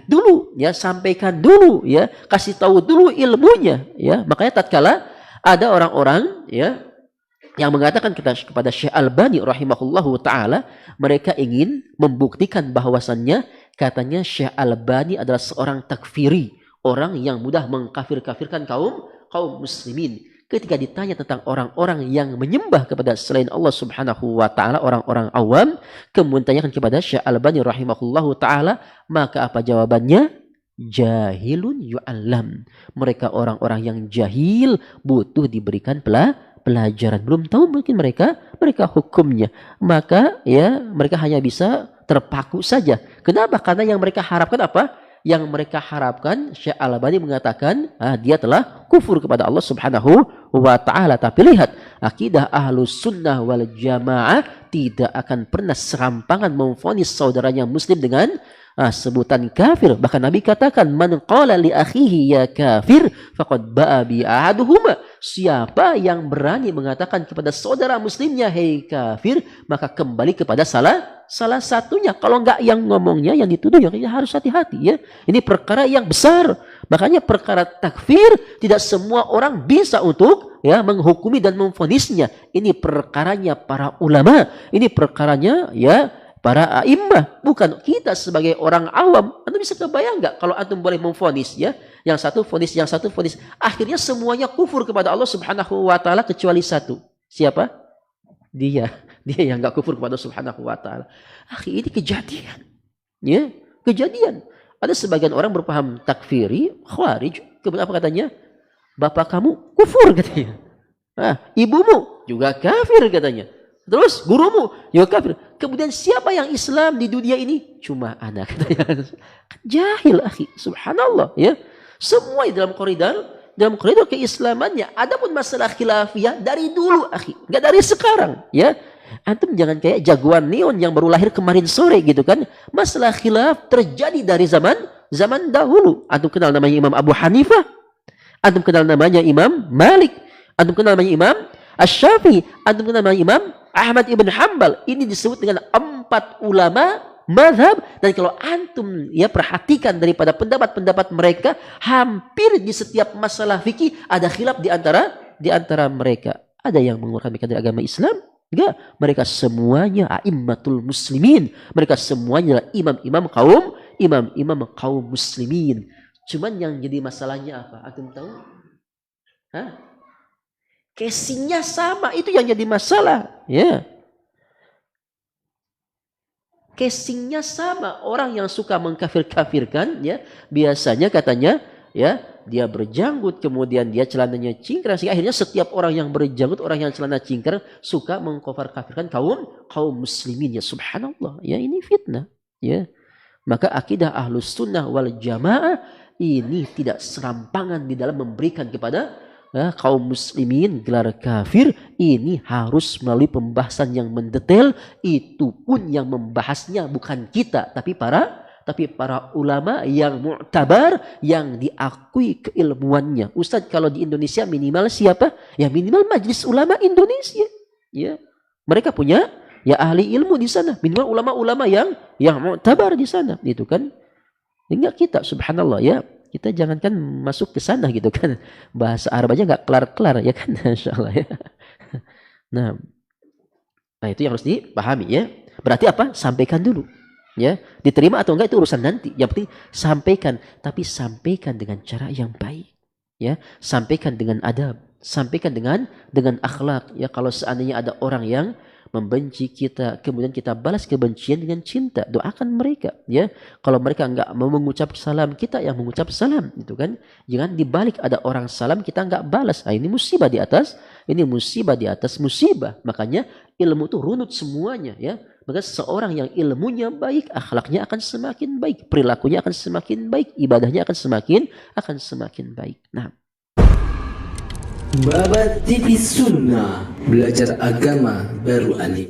dulu, ya, sampaikan dulu, ya, kasih tahu dulu ilmunya, ya. Makanya tatkala ada orang-orang, ya, yang mengatakan kepada Syekh Albani rahimahullahu taala, mereka ingin membuktikan bahwasannya katanya Syekh Albani adalah seorang takfiri, orang yang mudah mengkafir-kafirkan kaum muslimin. Ketika ditanya tentang orang-orang yang menyembah kepada selain Allah Subhanahu wa taala, orang-orang awam, kemudian tanyakan kepada Syekh Albani rahimahullahu taala, maka apa jawabannya? Jahilun yu'allam. Mereka orang-orang yang jahil, butuh diberikan pelajaran. Belum tahu mungkin mereka hukumnya. Maka ya mereka hanya bisa terpaku saja. Kenapa? Karena yang mereka harapkan apa? Yang mereka harapkan, Syekh Al-Albani mengatakan dia telah kufur kepada Allah Subhanahu wa taala. Tapi lihat, akidah Ahlus Sunnah wal Jamaah tidak akan pernah serampangan memvonis saudaranya muslim dengan sebutan kafir. Bahkan Nabi katakan, man qala li akhihi ya kafir faqad ba'a bi ahaduhuma. Siapa yang berani mengatakan kepada saudara muslimnya hei kafir, maka kembali kepada salah satunya. Kalau enggak yang ngomongnya, yang dituduh, ya harus hati-hati, ya. Ini perkara yang besar. Makanya perkara takfir tidak semua orang bisa untuk menghukumi dan memvonisnya. Ini perkaranya para ulama. Ini perkaranya para a'immah, bukan kita sebagai orang awam. Anda bisa kebayang nggak kalau antum boleh memvonis, ya? Yang satu vonis, akhirnya semuanya kufur kepada Allah Subhanahu wa taala kecuali satu. Siapa? Dia yang nggak kufur kepada Allah Subhanahu wa taala. Ini kejadian. Ya, kejadian. Ada sebagian orang berpaham takfiri, khawarij, kemudian apa katanya? Bapak kamu kufur katanya. Ibumu juga kafir katanya. Terus gurumu juga kafir. Kemudian siapa yang Islam di dunia ini? Cuma anak. Jahil, akhi. Subhanallah, ya. Semua dalam koridor keislamannya. Adapun masalah khilafiyah dari dulu, akhi. Enggak dari sekarang, ya. Antum jangan kayak jagoan neon yang baru lahir kemarin sore gitu kan. Masalah khilaf terjadi dari zaman dahulu. Antum kenal namanya Imam Abu Hanifah? Antum kenal namanya Imam Malik? Antum kenal namanya Imam Asy-Syafi'i? Antum kenal namanya Imam Ahmad ibn Hanbal? Ini disebut dengan 4 ulama mazhab. Dan kalau antum perhatikan daripada pendapat-pendapat mereka, hampir di setiap masalah fikih ada khilaf di antara mereka. Ada yang mengeluarkan mereka dari agama Islam? Enggak. Mereka semuanya a'immatul muslimin. Mereka semuanya adalah imam-imam kaum muslimin. Cuman yang jadi masalahnya apa? Antum tahu? Casingnya sama, itu yang jadi masalah, ya. Casingnya sama. Orang yang suka mengkafir-kafirkan, ya, biasanya katanya, ya, dia berjanggut, kemudian dia celananya cingkrang, sehingga akhirnya setiap orang yang berjanggut, orang yang celana cingkrang suka mengkafir-kafirkan kaum muslimin, ya. Subhanallah, ya, ini fitnah, ya. Maka akidah Ahlus Sunnah wal Jamaah ini tidak serampangan di dalam memberikan kepada kaum muslimin gelar kafir. Ini harus melalui pembahasan yang mendetail. Itu pun yang membahasnya bukan kita, tapi para ulama yang mu'tabar, yang diakui keilmuannya. Ustaz, kalau di Indonesia minimal siapa? Ya minimal Majelis Ulama Indonesia, ya. Mereka punya ahli ilmu di sana, minimal ulama-ulama yang mu'tabar di sana, gitu kan. Enggak kita, subhanallah, ya. Kita jangankan masuk ke sana gitu kan. Bahasa Arab aja nggak kelar-kelar, ya kan. Insyaallah, ya. Nah, itu yang harus dipahami, ya. Berarti apa? Sampaikan dulu, ya. Diterima atau enggak itu urusan nanti. Yang penting sampaikan, tapi sampaikan dengan cara yang baik, ya. Sampaikan dengan adab, sampaikan dengan akhlak, ya. Kalau seandainya ada orang yang membenci kita, kemudian kita balas kebencian dengan cinta, doakan mereka, ya. Kalau mereka enggak mau mengucap salam, kita yang mengucap salam, itu kan. Jangan dibalik, ada orang salam kita enggak balas. Ini musibah di atas musibah. Makanya ilmu itu runut semuanya, ya. Maka seorang yang ilmunya baik, akhlaknya akan semakin baik, perilakunya akan semakin baik, ibadahnya akan semakin baik. Nah, Babat TV Sunnah, belajar agama baru alif.